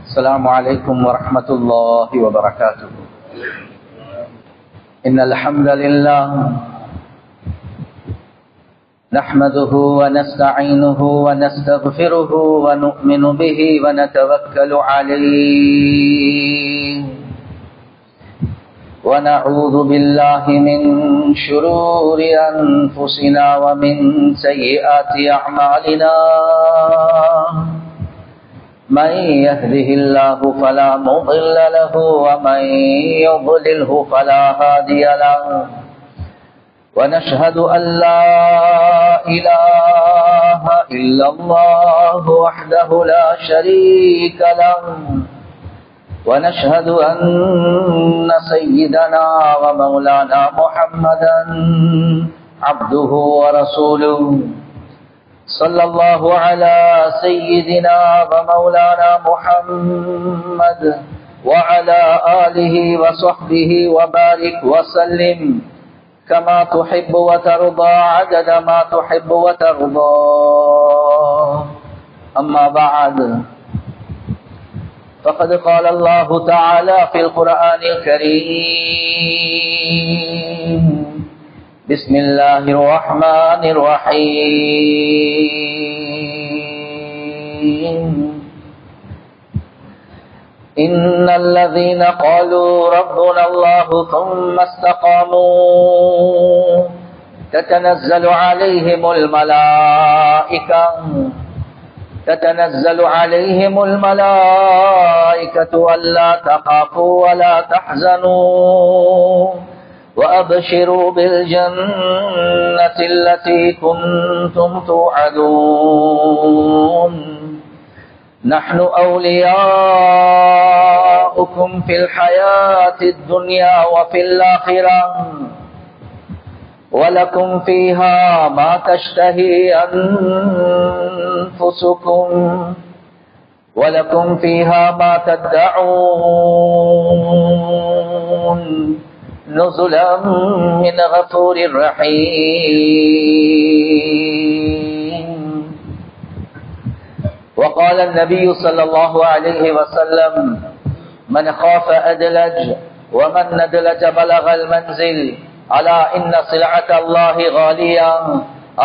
السلام عليكم ورحمة الله وبركاته. إن الحمد لله نحمده ونستعينه ونستغفره ونؤمن به ونتوكل عليه ونعوذ بالله من شرور أنفسنا ومن سيئات أعمالنا. من يهده الله فلا مضل له ومن يضلله فلا هادي له. ونشهد أن لا إله إلا الله وحده لا شريك له. ونشهد أن سيدنا ومولانا محمدا عبده ورسوله. صلى الله على سيدنا ومولانا محمد وعلى آله وصحبه وبارك وسلم كما تحب وترضى عدد ما تحب وترضى. أما بعد، فقد قال الله تعالى في القرآن الكريم: بسم الله الرحمن الرحيم. إن الذين قالوا ربنا الله ثم استقاموا تتنزل عليهم الملائكة ألا تخافوا ولا تحزنوا وأبشروا بالجنة التي كنتم توعدون. نحن أولياؤكم في الحياة الدنيا وفي الآخرة ولكم فيها ما تشتهي أنفسكم ولكم فيها ما تدعون نزلا من غفور رحيم. وقال النبي صلى الله عليه وسلم: من خاف أدلج ومن ندلج بلغ المنزل. ألا إن سلعة الله غالية،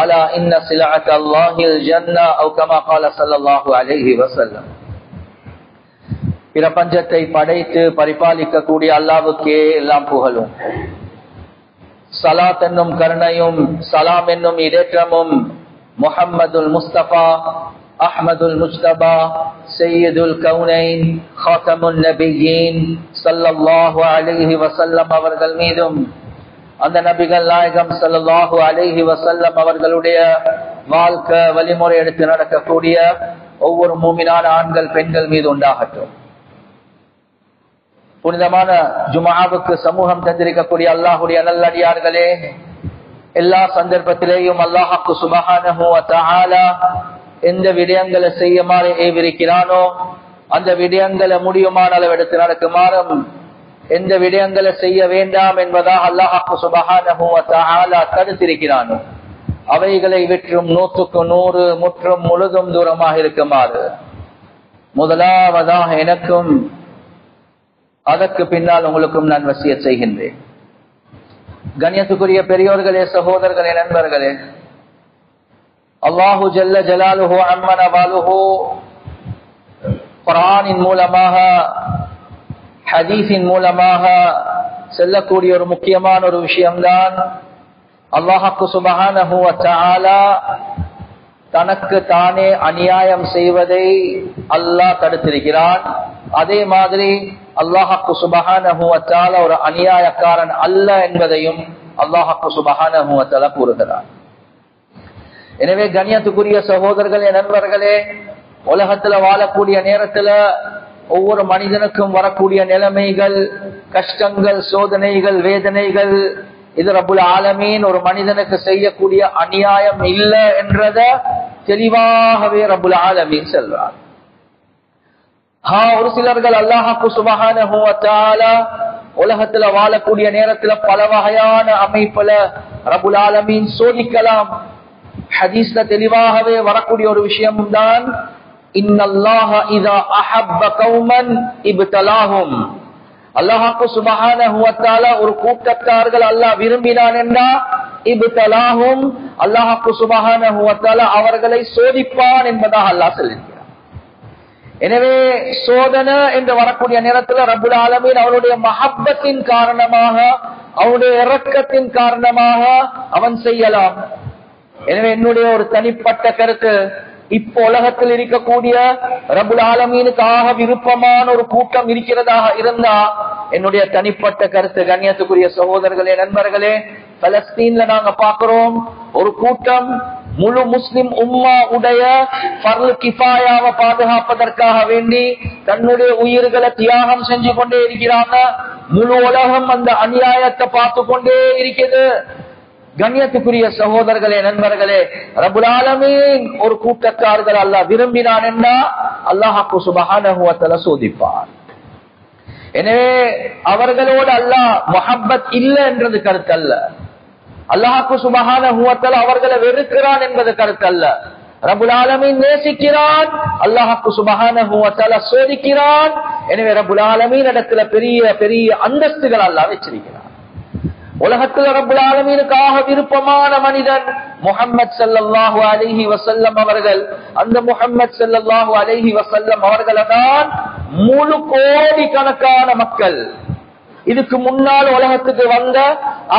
ألا إن سلعة الله الجنة، أو كما قال صلى الله عليه وسلم. பிரபஞ்சத்தை படைத்து பரிபாலிக்கக்கூடிய அல்லாஹ்வுக்கே எல்லாம் புகழும். ஸலாத் என்னும் கருணையும் சலாம் என்னும் இடேற்றமும் முஹம்மதுல் முஸ்தபா அஹ்மதுல் முஜ்தபா சையதுல் கௌனைன் காத்தமுன் நபியீன் ஸல்லல்லாஹு அலைஹி வஸல்லம் அவர்கள் மீதும், அந்த நபிகள் நாயகம் ஸல்லல்லாஹு அலைஹி வஸல்லம் அவர்களுடைய வாழ்க்கை வழிமுறை எடுத்து நடக்கக்கூடிய ஒவ்வொரு மூமினான ஆண்கள் பெண்கள் மீது உண்டாகட்டும். புனிதமான ஜும்ஆவுக்கு சமூகம் தந்திருக்கக்கூடிய அல்லாஹ்வுடைய நல்லடியார்களே, எல்லா சந்தர்ப்பத்திலேயும் அல்லாஹ் சுப்ஹானஹு வ தஆலா எந்த விடயங்களை செய்யுமாறு ஏவிருக்கிறானோ அந்த விடயங்களை முடியுமான அளவு எடுத்து நடக்குமாறும், எந்த விடயங்களை செய்ய வேண்டாம் என்பதாக அல்லாஹ் சுப்ஹானஹு வ தஆலா தடுத்திருக்கிறானோ அவைகளை விற்றும் 100க்கு 100 முற்றும் முழுதும் தூரமாக இருக்குமாறு முதலாவதாக எனக்கும் அதற்கு பின்னால் உங்களுக்கும் நான் வசியத் செய்கின்றேன். கண்ணியத்துக்குரிய பெரியோர்களே, சகோதரர்களே, நண்பர்களே, அல்லாஹு ஜல்ல ஜலாலுஹு அம்மன வாலுஹு குர்ஆனின் மூலமாக ஹதீஸின் மூலமாக செல்லக்கூடிய ஒரு முக்கியமான ஒரு விஷயம்தான் அல்லாஹ் சுப்ஹானஹு வ தஆலா தனக்கு தானே அநியாயம் செய்வதை அல்லாஹ் தடுத்திருக்கிறான். அதே மாதிரி அல்லாஹ் சுப்ஹானஹு வ தஆலா ஒரு அநியாயக்காரன் அல்ல என்பதையும் அல்லாஹ் சுப்ஹானஹு வ தஆலா கூறுகிறான். எனவே கண்ணியத்துக்குரிய சகோதரர்களே, நண்பர்களே, உலகத்துல வாழக்கூடிய நேரத்துல ஒவ்வொரு மனிதனுக்கும் வரக்கூடிய நிலைமைகள், கஷ்டங்கள், சோதனைகள், வேதனைகள், இது ரப்புல் ஆலமீன் ஒரு மனிதனுக்கு செய்யக்கூடிய அநியாயம் இல்ல என்றத தெளிவாகவே ரப்புல் ஆலமீன் சொல்றார். ஒரு சிலர்கள் அல்லாஹ் சுப்ஹானஹு வ தஆலா உலகத்துல வாழக்கூடிய நேரத்துல பல வகையான அமைப்புல ரப்புல் ஆலமீன் சோதிக்கலாம். ஹதீஸ்ல தெளிவாகவே வரக்கூடிய ஒரு விஷயம் தான் இன்னல்லாஹ இதா அஹப்ப கௌமன் இப்தலாஹும். அல்லாஹ் சுப்ஹானஹு வ தஆலா ஒரு கூட்டத்தார்கள் அல்லாஹ் விரும்பினான் என்றா இப்தலாஹும், அல்லாஹ் சுப்ஹானஹு வ தஆலா அவர்களை சோதிப்பான் என்பதாக அல்லாஹ் சொல்கிறார். எனவே சோதனை என்று வரக்கூடிய நேரத்தில் ரப்புல் ஆலமீன் அவருடைய மஹப்பத்தின் காரணமாக, அவருடைய இரக்கத்தின் காரணமாக அவன் செய்யலாம். எனவே என்னுடைய ஒரு தனிப்பட்ட கருத்து, இப்ப உலகத்தில் இருக்கக்கூடிய ரப்புல் ஆலமீனுக்காக விருப்பமான ஒரு கூட்டம் இருக்கிறதாக இருந்தா, என்னுடைய தனிப்பட்ட கருத்து கண்ணியத்துக்குரிய சகோதரர்களே, நண்பர்களே, பலஸ்தீன்ல நாங்க பார்க்கிறோம் ஒரு கூட்டம் முழு முஸ்லிம் உம்மா உடைய ஃபர்ல் கிஃபாயாவை பாதுகாப்பதற்காக வேண்டி தன்னுடைய உயிர்களை தியாகம் செஞ்சு கொண்டே இருக்கிறாங்க. முழு உலகம் அந்த அநியாயத்தை பார்த்து கொண்டே இருக்குது. கண்ணியத்துக்குரிய சகோதரர்களே, நண்பர்களே, ரப்புல் ஆலமீன் ஒரு கூட்டத்தார்கள் அல்லாஹ் விரும்பினான் என்றா அல்லாஹ் சுப்ஹானஹு வ தஆலா சோதிப்பார். எனவே அவர்களோடு அல்லாஹ் முஹப்பத் இல்ல என்றது கருத்தல்ல, அல்லாஹ் சுப்ஹானஹு வ தஆலா அவர்களை வெறுக்கிறான் என்பது கருத்தல்ல. ரப்புல் ஆலமீன் நேசிக்கிறான், அல்லாஹ் சுப்ஹானஹு வ தஆலா சோதிக்கிறான். எனவே ரப்புல் ஆலமீன் இடத்துல பெரிய பெரிய அந்தஸ்துகள் அல்லாஹ் வச்சிருக்கிறான். உலகத்தில் ரப்புல் ஆலமீனுக்காக விருப்பமான மனிதன் முஹம்மது ஸல்லல்லாஹு அலைஹி வஸல்லம் அவர்கள். அந்த முஹம்மது ஸல்லல்லாஹு அலைஹி வஸல்லம் அவர்களை தான் முழு கோடி கணக்கான மக்கள், இதுக்கு முன்னால் உலகத்துக்கு வந்த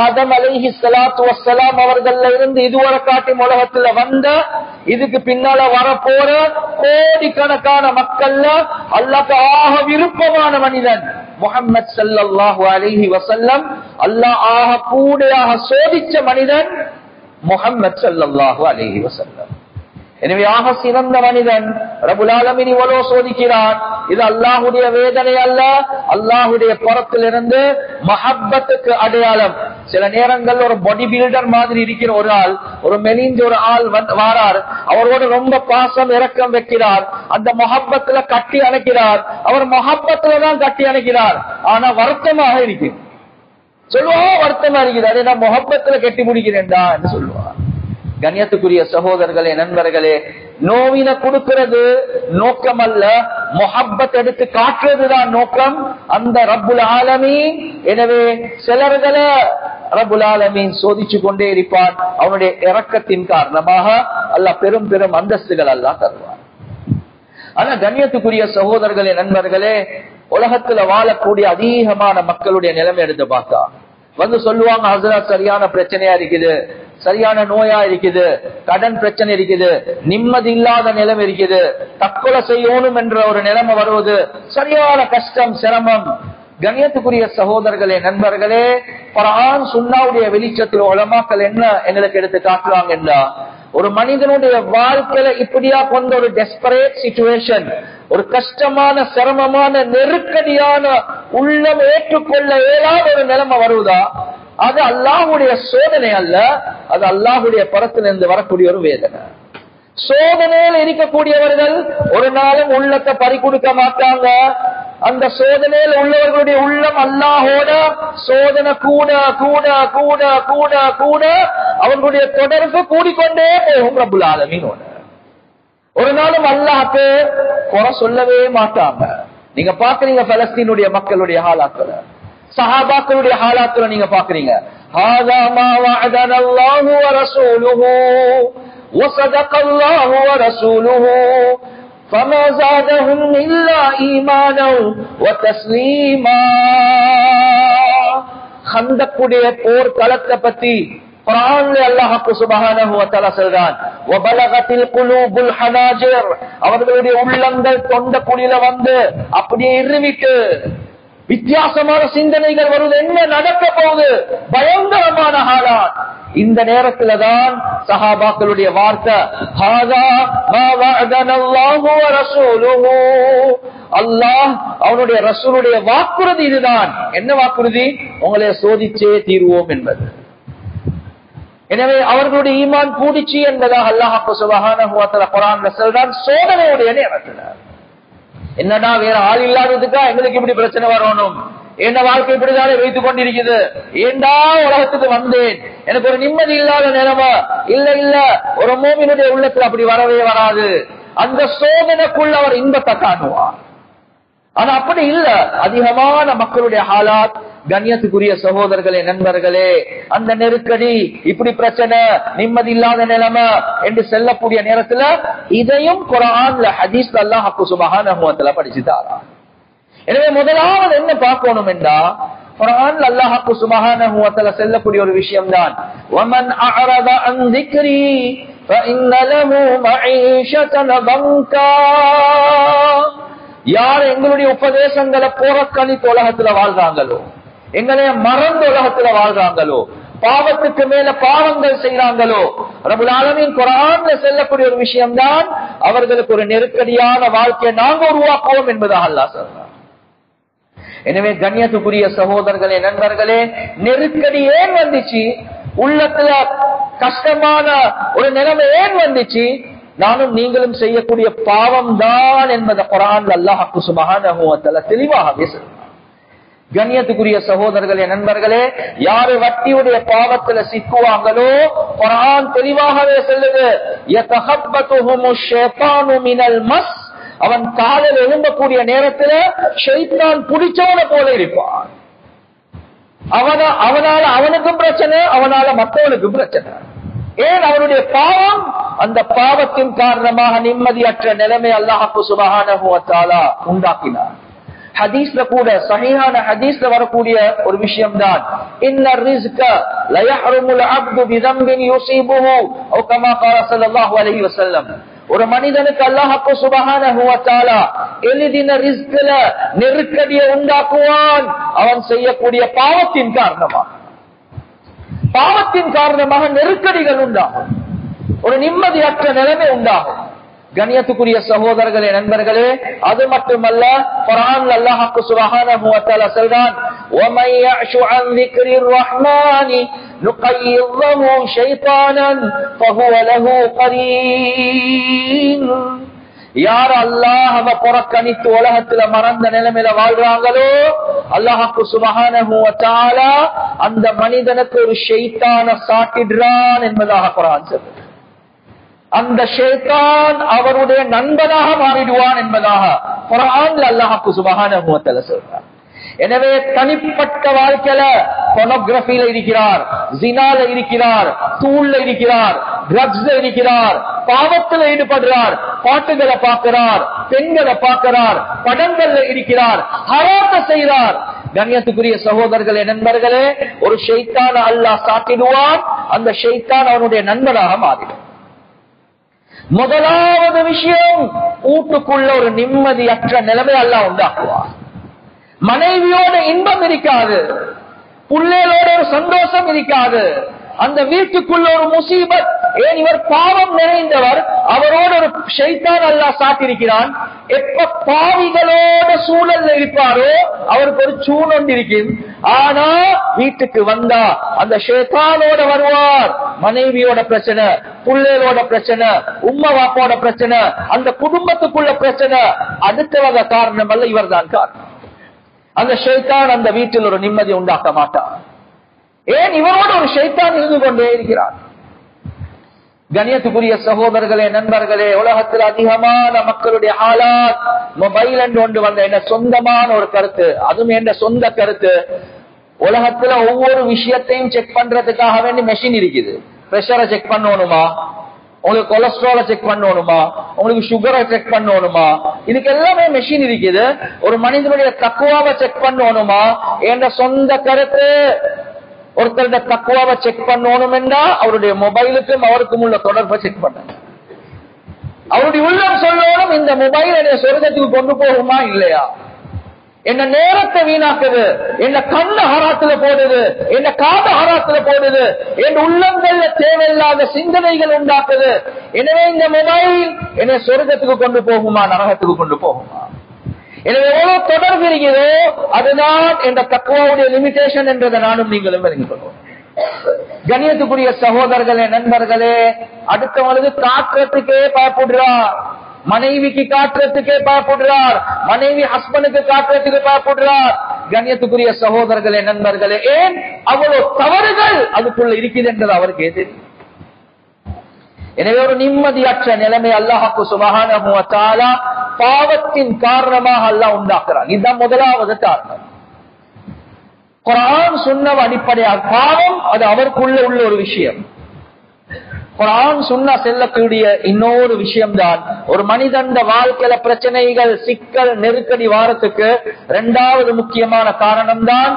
ஆதம் அலைஹி ஸலாத்து வஸ்ஸலாம் அவர்கள்ல இருந்து இதுவரை காட்டும் உலகத்துல வந்த, இதுக்கு பின்னால வரப்போற கோடிக்கணக்கான மக்கள்ல அல்லாஹ்வுக்கு விருப்பமான மனிதன் முஹம்மது ஸல்லல்லாஹு அலைஹி வஸல்லம். அல்லாஹ் ஆக கூடையாக சோதிச்ச மனிதன் முஹம்மது ஸல்லல்லாஹு அலைஹி வஸல்லம். எனவே ஆக சிறந்த மனிதன் ரப்புல் ஆலமீன் இவ்வளவு சோதிக்கிறான். இது அல்லாஹ்வுடைய வேதனை அல்ல, அல்லாஹ்வுடைய புறத்திலிருந்து மஹப்பத்துக்கு அடையாளம். சில நேரங்கள் ஒரு பாடி பில்டர் மாதிரி இருக்கிற ஒரு ஆள், ஒரு மெலிஞ்ச ஒரு ஆள் வாரார், அவரோட ரொம்ப பாசம் இரக்கம் வைக்கிறார், அந்த மஹப்பத்துல கட்டி அணைக்கிறார், அவர் மஹப்பத்துல தான் கட்டி அணைக்கிறார். ஆனா வருத்தமாக இருக்கு, சொல்லுவா வருத்தமா இருக்குது, அதே நான் மொஹப்பத்துல கட்டி முடிக்கிறேன்டா என்று சொல்லுவார். கண்ணியத்துக்குரிய சகோதரர்களே, நண்பர்களே, நோவின கொடுக்கிறது நோக்கம் அல்ல, மொஹப்பத் எடுத்து காட்டுறதுதான் நோக்கம் அந்த ரப்புல் ஆலமீன். எனவே சிலர்களை ரப்புல் ஆலமீன் சோதிச்சு கொண்டே இருப்பான். அவனுடைய இரக்கத்தின் காரணமாக அல்லாஹ் பெரும் பெரும் அந்தஸ்துகள் அல்லாஹ் தருவார். ஆனா கண்ணியத்துக்குரிய சகோதரர்களே, நண்பர்களே, உலகத்துல வாழக்கூடிய அதிகமான மக்களுடைய நிலைமை எடுத்து பார்த்தா வந்து சொல்லுவாங்க, ஹஸ்ரத் சரியான பிரச்சனையா இருக்குது, சரியான நோயா இருக்குது, கடன் பிரச்சனை இருக்குது, நிம்மதி இல்லாத நிலைமை இருக்குது, தற்கொலை செய்யணும் என்ற ஒரு நிலைமை வருவது, சரியான கஷ்டம் சிரமம். கண்ணியத்துக்குரிய சகோதரர்களே, நண்பர்களே, குர்ஆன் சுன்னாவுடைய வெளிச்சத்தில் உலமாக்கள் என்ன எங்களுக்கு எடுத்து காட்டுறாங்கன்னா, ஒரு மனிதனுடைய வாழ்க்கையில இப்படியா கொண்ட ஒரு டெஸ்பரேட் சிச்சுவேஷன், ஒரு கஷ்டமான சிரமமான நெருக்கடியான உள்ளம் ஏற்றுக்கொள்ள இயலாத ஒரு நிலைமை வருவதா, அது அல்லாஹ்வுடைய சோதனை அல்ல, அது அல்லாஹ்வுடைய புறத்திலிருந்து வரக்கூடிய ஒரு வேதனை. சோதனையில் இருக்கக்கூடியவர்கள் ஒரு நாளும் உள்ளத்தை பறி கொடுக்க மாட்டாங்க. அந்த சோதனையில் உள்ளவர்களுடைய உள்ளம் அல்லாஹோட சோதனை கூட கூட கூட கூட கூட அவர்களுடைய தொடர்பு கூடிக்கொண்டே போகும் ரப்புல் ஆலமீனோட. ஒரு நாளும் அல்லாஹ்க்கு குறை சொல்லவே மாட்டாங்க. நீங்க பாக்குறீங்க பலஸ்தீனுடைய மக்களுடைய ஹாலாத்துல, சஹாபாக்களுடைய ஹாலாத்துல நீங்க பாக்குறீங்க. ஹாதா மா வஅதனா அல்லாஹு வ ரசூலுஹு وصدق الله ورسوله فما زادهم إلا إيمانا وتسليما. خندقுடைய போர் களத்தை பத்தி குர்ஆன்ல அல்லாஹ் சுப்ஹானஹு வ தஆலா சொல்றான், வபலகத்தில் குலூபுல் ஹனாஜிர், அவர்களுடைய உள்ளங்கள் தொண்ட குழியில வந்து அப்படியே இருவிட்டு வித்தியாசமான சிந்தனைகள் வருவது, என்ன நடக்க போகுது, பயங்கரமான ஹாலாத். இந்த நேரத்துல தான் சஹாபாக்களுடைய வார்த்தை, ஹாதா மா வஅதனல்லாஹு வ ரசூலுஹு, அல்லாஹ் அவனுடைய ரசூலுடைய வாக்குறுதி இதுதான். என்ன வாக்குறுதி? உங்களை சோதிச்சே தீர்வோம் என்பது. எனவே அவர்களுடைய ஈமான் கூடிச்சு என்பதாக அல்லாஹ் சுப்ஹானஹு வ தஆலா குர்ஆன்ல சொல்றான். சோதனையுடைய நேரத்துல என்னடா வேற ஆள் இல்லாததுக்கா எங்களுக்கு இப்படி பிரச்சனை வரணும், என்ன வாழ்க்கை இப்படிதானே வைத்துக் கொண்டிருக்குது, ஏண்டா உலகத்துக்கு வந்தேன், எனக்கு ஒரு நிம்மதி இல்லாத நிலைமை இல்ல இல்ல. ஒரு மூமினுடைய உள்ளத்துல அப்படி வரவே வராது. அந்த சோதனைக்குள்ள அவர் இன்பத்தை காணுவார். ஆனா அப்படி இல்ல. அதிகமான மக்களுடைய ஹாலாத், கண்ணியத்துக்குரிய சகோதரர்களே, நண்பர்களே, அந்த நெருக்கடி, இப்படி பிரச்சனை, நிம்மதி இல்லாத நிலைமை என்று செல்லக்கூடிய நேரத்துல இதையும் குர்ஆன்ல ஹதீஸ்ல அல்லாஹ் சுப்ஹானஹு வ தஆலா படிச்சுட்டாரா. எனவே முதலாவது என்ன பார்க்கணும் என்றா, குர்ஆன்ல அல்லாஹ் சுப்ஹானஹு வ தஆலா சொல்லக்கூடிய ஒரு விஷயம் தான், வமன் அஅரத அன் ذிக்ரி فإن له معيشة ضنكا. யார் எங்களுடைய உபதேசங்களை புறக்கணித்து உலகத்துல வாழ்றாங்களோ, எங்களைய மறந்து உலகத்துல வாழ்றாங்களோ, பாவத்துக்கு மேல பாவங்கள் செய்யறாங்களோ, ரப்பல் ஆலமீன் குர்ஆன்ல சொல்லக்கூடிய ஒரு விஷயம் தான், அவர்களுக்கு ஒரு நெருக்கடியான வாழ்க்கையை நாங்க உருவாக்குவோம் என்பதாக அல்லாஹ் சொல்றார். எனவே கண்ணியத்துக்குரிய சகோதரர்களே, நண்பர்களே, நெருக்கடி ஏன் வந்துச்சு, உள்ளத்துல கஷ்டமான ஒரு நிலைமை ஏன் வந்துச்சு, நானும் நீங்களும் செய்யக்கூடிய பாவம் தான் என்பதை குர்ஆன்ல அல்லாஹ் சுப்ஹானஹு வ தஆலா தெளிவாக பேசுறார். கண்ணியத்துக்குரிய சகோதரர்களே, நண்பர்களே, யாரு வட்டியுடைய பாவத்துல சிக்குவாங்களோ, குர்ஆன் தெளிவாகவே சொல்லுது, யதஹப்பதுஹுமுஷ் ஷைத்தானு மினல் மஸ். அவன் காலில் எழும்பக்கூடிய நேரத்துல ஷைத்தான் பிடிச்சவன போல இருப்பான். அவனால அவனுக்கும் பிரச்சனை, அவனால மற்றவனுக்கும் பிரச்சனை. ஏன்? அவனுடைய பாவம். அந்த பாவத்தின் காரணமாக நிம்மதியற்ற நிலைமை அல்லாஹ் சுப்ஹானஹு வ தஆலா உண்டாக்கினார். ஹதீஸ்ல கூட, சஹீஹான ஹதீஸ்ல வரக்கூடிய ஒரு விஷயம் தான், இன்னர் ரிஸ்க ல யஹ்ருமுல் அப்து பிதம்பின் யுஸீபுஹு அவ் கமா قال ஸல்லல்லாஹு அலைஹி வஸல்லம். ஒரு மனிதனுக்கு அல்லாஹ் சுப்ஹானஹு வ தஆலா எளிதின ரிஸ்க்ல நெருக்கடியை உண்டாக்குவான், அவன் செய்யக்கூடிய பாவத்தின் காரணமாக. பாவத்தின் காரணமாக நெருக்கடிகள் உண்டாகும், ஒரு நிம்மதியற்ற நிலைமை உண்டாகும். கண்ணியத்துக்குரிய சகோதரர்களே, நண்பர்களே, அது மட்டுமல்ல, குர்ஆன்ல அல்லாஹ் சுப்ஹானஹு வ தஆலா சொல்றான், وَمَن يَعْشُ عَن ذِكْرِ الرَّحْمَنِ نُقَيِّضْ لَهُ شَيْطَانًا فَهُوَ لَهُ قَرِينٌ. யார் அல்லாஹ்வை புறக்கணித்து உலகத்துல மறந்த நிலைமையில வாழ்றாங்களோ, அல்லாஹ் சுப்ஹானஹு வ தஆலா அந்த மனிதனுக்கு ஒரு ஷைத்தான சாட்டிடுறான் என்பதாக குர்ஆன் சொல்லுது. அந்த ஷைத்தான் அவருடைய நண்பனாக மாறிடுவான் என்பதாக குர்ஆன்ல அல்லாஹ் சுப்ஹானஹு வ தஆலா சொல்றார். எனவே தனிப்பட்ட வாழ்க்கையில போனோகிராஃபில இருக்கிறார், ஜினால இருக்கிறார், தூள்ல இருக்கிறார், ட்ரக்ஸ்ல இருக்கிறார், பாவத்தில் ஈடுபடுறார், பாட்டுகளை பார்க்கிறார், பெண்களை பார்க்கிறார், படங்கள்ல இருக்கிறார், ஹராத்தை செய்கிறார். கண்ணியத்துக்குரிய சகோதரர்களே, நண்பர்களே, ஒரு ஷைத்தான அல்லாஹ் சாட்டிடுவான், அந்த ஷைத்தான் அவனுடைய நண்பனாக மாறிடும். முதலாவது விஷயம், வீட்டுக்குள்ள ஒரு நிம்மதியற்ற நிலைமை அல்லாஹ் உண்டாக்குவான். மனைவியோட இன்பம் இருக்காது, பிள்ளைகளோட ஒரு சந்தோஷம் இருக்காது, அந்த வீட்டுக்குள்ள ஒரு முசீபத். ஏன்? இவர் பாவம் நிறைந்தவர், அவரோட ஒரு ஷைத்தான் அல்லாஹ் சாட்டிருக்கிறான். எப்ப பாவிகளோட சூழல்ல இருப்பாரோ அவருக்கு ஒரு சூழல் இருக்கும். ஆனா வீட்டுக்கு வந்தா அந்த ஷைத்தானோட வருவார். மனைவியோட பிரச்சனை, பிள்ளைகளோட பிரச்சனை, உம்மா வாப்போட பிரச்சனை, அந்த குடும்பத்துக்குள்ள பிரச்சனை. அடுத்தவங்க காரணம் அல்ல, இவர் தான் காரணம். அந்த ஷைத்தான் அந்த வீட்டில் ஒரு நிம்மதி உண்டாக்க மாட்டார். ஏன்? இவரோட ஒரு ஷைத்தான் இருந்து கொண்டே இருக்கிறார். கண்ணியத்துக்குரிய சகோதரர்களே, நண்பர்களே, உலகத்தில் அதிகமான மக்களுடைய ஹாலாத் மொபைல் என்று ஒன்று வந்த என்ன சொந்தமான ஒரு கருத்து, அதுவும் என்ன சொந்த கருத்து. உலகத்துல ஒவ்வொரு விஷயத்தையும் செக் பண்றதுக்காக வேண்டி மெஷின் இருக்குது. பிரஷரை செக் பண்ணணுமா, உங்களுக்கு கொலஸ்ட்ரால செக் பண்ணணுமா, உங்களுக்கு சுகரை செக் பண்ணணுமா, இதுக்கு எல்லாமே மெஷின் இருக்குது. ஒரு மனிதனுடைய தக்குவாவை செக் பண்ணணுமா, என்ற சொந்த கருத்து. ஒருத்தருடைய தக்குவாவை செக் பண்ணணும் என்றா அவருடைய மொபைலுக்கும் அவருக்கும் உள்ள தொடர்பை செக் பண்ண, அவருடைய உள்ளம் சொல்லணும், இந்த மொபைல் என்னை சொர்க்கத்துக்கு கொண்டு போகுமா இல்லையா, என்ன நேரத்தை வீணாக்குது, என்ன கண்ணு ஹராத்துல போடுது, என்ன காது ஹராத்துல போடுது, என் உள்ளங்கள்ல தேவையில்லாத சிந்தனைகள் உண்டாக்குது. எனவே இந்த மொபைல் என்னை சொர்க்கத்துக்கு கொண்டு போகுமா, நரகத்துக்கு கொண்டு போகுமா? எனவே எவ்வளவு தொடர்பு இருக்கிறதோ அதுதான் என்ற தக்குவாவுடைய லிமிடேஷன் என்றதை நானும் நீங்களும் விளங்கிக் கொள்வோம். கண்ணியத்துக்குரிய சகோதரர்களே, நண்பர்களே, அடுத்தவங்களுக்கு காட்டுறதுக்கே பயப்படுறார், மனைவிக்கு காட்டுறதுக்கே பயப்படுறார், மனைவி ஹஸ்பண்டுக்கு காட்டுறதுக்கு பயப்படுறார். கண்ணியத்துக்குரிய சகோதரர்களே, நண்பர்களே, ஏன்? அவ்வளவு தவறுகள் அதுக்குள்ள இருக்குது என்றது அவருக்கு தெரியும். எனவே ஒரு நிம்மதியற்ற நிலைமை அல்லாஹ்வுக்கு சுப்ஹானஹு வ தஆலா பாவத்தின் காரணமாக அல்லாஹ் உண்டாக்குறான். இதுதான் முதலாவது காரணம். குர்ஆன் சுன்னஹ் அடிப்படையாக பாவம் அது அவருக்குள்ள உள்ள ஒரு விஷயம். குர்ஆன் சுன்னஹ் செல்லக்கூடிய இன்னொரு விஷயம்தான் ஒரு மனிதன் வாழ்க்கையில பிரச்சனைகள், சிக்கல், நெருக்கடி வாரத்துக்கு இரண்டாவது முக்கியமான காரணம் தான்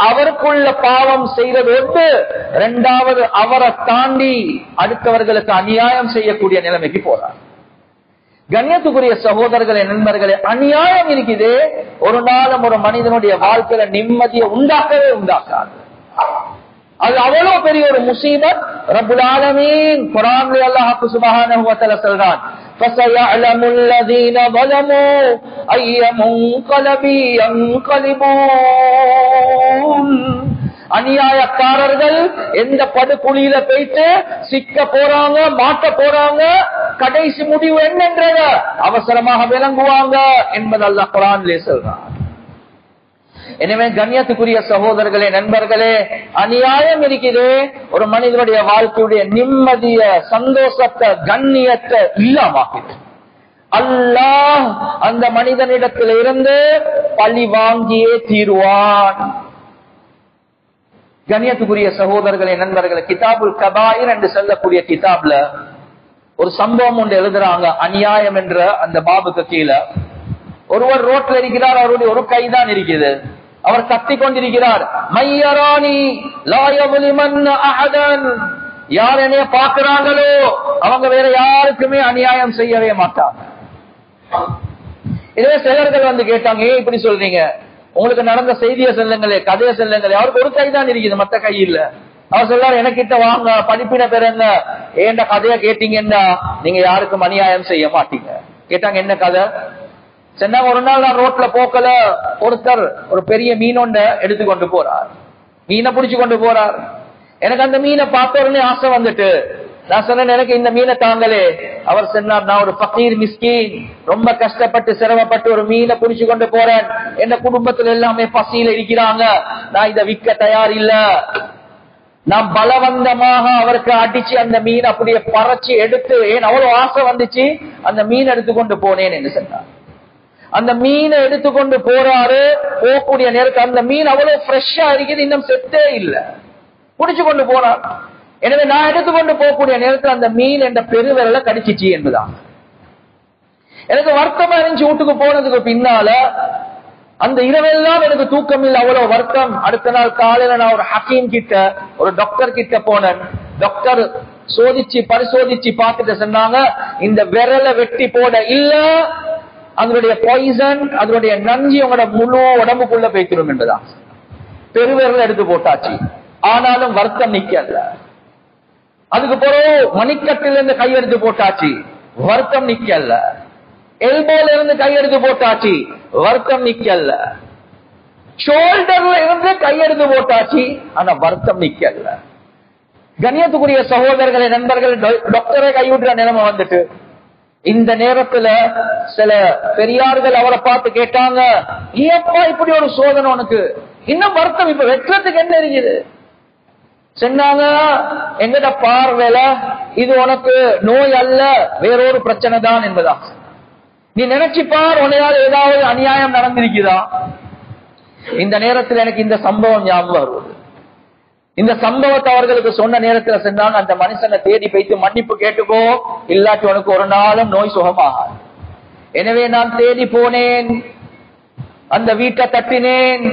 அவருக்குள்ள பாவம் செய்வது ஒன்று. இரண்டாவது அவரை தாண்டி அடுத்தவர்களுக்கு அநியாயம் செய்யக்கூடிய நிலைமைக்கு போறார். கண்ணியத்துக்குரிய சகோதரர்களே, நண்பர்களே, அநியாயம் இருக்குது ஒரு நாளும் ஒரு மனிதனுடைய வாழ்க்கையில நிம்மதியை உண்டாக்கவே உண்டாக்காது. அது அவ்வளவு பெரிய ஒரு முசீபத். ரப்புல் ஆலமீன் குர்ஆன்ல அல்லாஹ் சுப்ஹானஹு வ தஆலா சொல்றான், فَسَيَعْلَمُ الَّذِينَ ظَلَمُوا أَيَّ مُنقَلَبٍ يَنقَلِبُونَ. அநியாயக்காரர்கள் எந்த படுகுழியில போயிட்டு சிக்க போறாங்க, மாட்ட போறாங்க, கடைசி முடிவு என்னன்றத அவசரமாக விளங்குவாங்க என்பது அல்லாஹ் குர்ஆனிலே சொல்றான். எனவே கண்ணியத்துக்குரிய சகோதரர்களே, நண்பர்களே, அநியாயம் இருக்குது ஒரு மனிதனுடைய வாழ்க்கையுடைய நிம்மதிய, சந்தோஷத்தை, கண்ணியத்தை இல்லாமாக்குது. அல்லாஹ் அந்த மனிதனிடத்தில் இருந்து பழி வாங்கியே தீருவான். கண்ணியத்துக்குரிய சகோதரர்களே, நண்பர்களே, கிதாபுல் கபாயிர் என்று சொல்லக்கூடிய கிதாப்ல ஒரு சம்பவம் ஒன்று எழுதுறாங்க. அநியாயம் என்ற அந்த பாபுக்கு கீழே ஒருவர் ரோட்ல இருக்கிறார், அவருடைய ஒரு கைதான் இருக்குது. அவர் கத்தி கொண்டிருக்கிறார், மையராணி லா யظلمن احدا. யார் என்னைய பார்க்கிறாங்களோ அவங்க வேற யாருக்குமே அநியாயம் செய்யவே மாட்டாங்க. இதே சிலர்கள் வந்து கேட்டாங்க, ஏன் இப்படி சொல்றீங்க, உங்களுக்கு நடந்த செய்தியை சொல்லுங்களே, கதையை சொல்லுங்களே. அவருக்கு ஒரு கை தான் இருக்குது, மத்த கை இல்ல. அவர் சொல்றாரு, எனக்கிட்ட வாங்க, படிப்பின பெறுங்க, ஏண்ட கதையை கேட்டீங்கன்னா நீங்க யாருக்கும் அநியாயம் செய்ய மாட்டீங்க. கேட்டாங்க, என்ன கதை? சொன்னா, ஒரு நாள் நான் ரோட்ல போக்கல, ஒருத்தர் ஒரு பெரிய மீனொண்ட எடுத்துக்கொண்டு போறார், மீனை பிடிச்சு கொண்டு போறார். எனக்கு அந்த மீனை பார்த்த உடனே ஆசை வந்துட்டு நான் சொன்னேன், எனக்கு இந்த மீனை தாங்களே. அவர் சொன்னார், நான் ஒரு ஃபகீர் மிஸ்கீன், ரொம்ப கஷ்டப்பட்டு சிரமப்பட்டு ஒரு மீனை பிடிச்சு கொண்டு போறேன், என் குடும்பத்துல எல்லாமே பசியில இருக்கிறாங்க, நான் இதை விற்க தயார் இல்ல. நான் பலவந்தமாக அவருக்கு அடிச்சு அந்த மீன் அப்படியே பறச்சு எடுத்து, ஏன் அவ்வளவு ஆசை வந்துச்சு, அந்த மீன் எடுத்துக்கொண்டு போனேன் என்று சொன்னார். அந்த மீனை எடுத்துக்கொண்டு போறாரு. போகக்கூடிய நேரத்தில் அந்த மீன் அவ்வளவு ஃப்ரெஷ்ஷா இருக்குது, இன்னும் செத்தே இல்ல, பிடிச்சு கொண்டு போறார். எனவே நான் எடுத்துக்கொண்டு போகக்கூடிய நேரத்தில் அந்த மீன் என்ற பெருவிரலை கடிச்சிச்சு என்பதான் எனக்கு வருத்தமா இருந்துச்சு. வீட்டுக்கு போனதுக்கு பின்னால அந்த இரவெல்லாம் எனக்கு தூக்கம் இல்லை, அவ்வளவு வருத்தம். அடுத்த நாள் காலையில நான் ஒரு ஹக்கீம் கிட்ட, ஒரு டாக்டர் கிட்ட போனேன். டாக்டர் சோதிச்சு பரிசோதிச்சு பார்த்துட்டு சொன்னாங்க, இந்த விரலை வெட்டி போட இல்ல, அதனுடைய பாய்சன், அதனுடைய நஞ்சு உங்களோட முழு உடம்புக்குள்ள போய்க்கிறோம் என்றுதான். பெருவிரல் எடுத்து போட்டாச்சு, ஆனாலும் வருத்தம் நிக்கல. அதுக்கு பிறகு மணிக்கட்டிலிருந்து கையெடுத்து போட்டாச்சு, வருத்தம் நிக்கல. எல்போல இருந்து கையெடுத்து போட்டாச்சு, வருத்தம் நிக்கல. ஷோல்டர்ல இருந்து கையெடுத்து போட்டாச்சு, ஆனா வருத்தம் நிக்கல. கண்ணியத்துக்குரிய சகோதரர்களை, நண்பர்கள், டாக்டரை கைவிடுற நிலைமை வந்துட்டு இந்த நேரத்துல சில பெரியார்கள் அவரை பார்த்து கேட்டாங்க, ஏப்பா இப்படி ஒரு சோதனை உனக்கு, இன்னும் வருத்தம், இப்ப வெற்றத்துக்கு என்ன இருக்குது? சொன்னாங்க, எங்கட பார்வையில இது உனக்கு நோய் அல்ல, வேறொரு பிரச்சனை தான் என்பதா. நீ நினைச்சுப்பார், உன்னையால் ஏதாவது அநியாயம் நடந்திருக்குதா? இந்த நேரத்தில் எனக்கு இந்த சம்பவம் ஞாபகம் வருவது. இந்த சம்பவத்தை அவர்களுக்கு சொன்ன நேரத்தில் சொன்னாங்க, அந்த மனுஷனை தேடி போய்த்து மன்னிப்பு கேட்டுக்கோ, இல்லாட்டி உனக்கு ஒரு நாளும் நோய் சுகமாகாது. எனவே நான் தேடி போனேன், அந்த வீட்டை தட்டினேன்.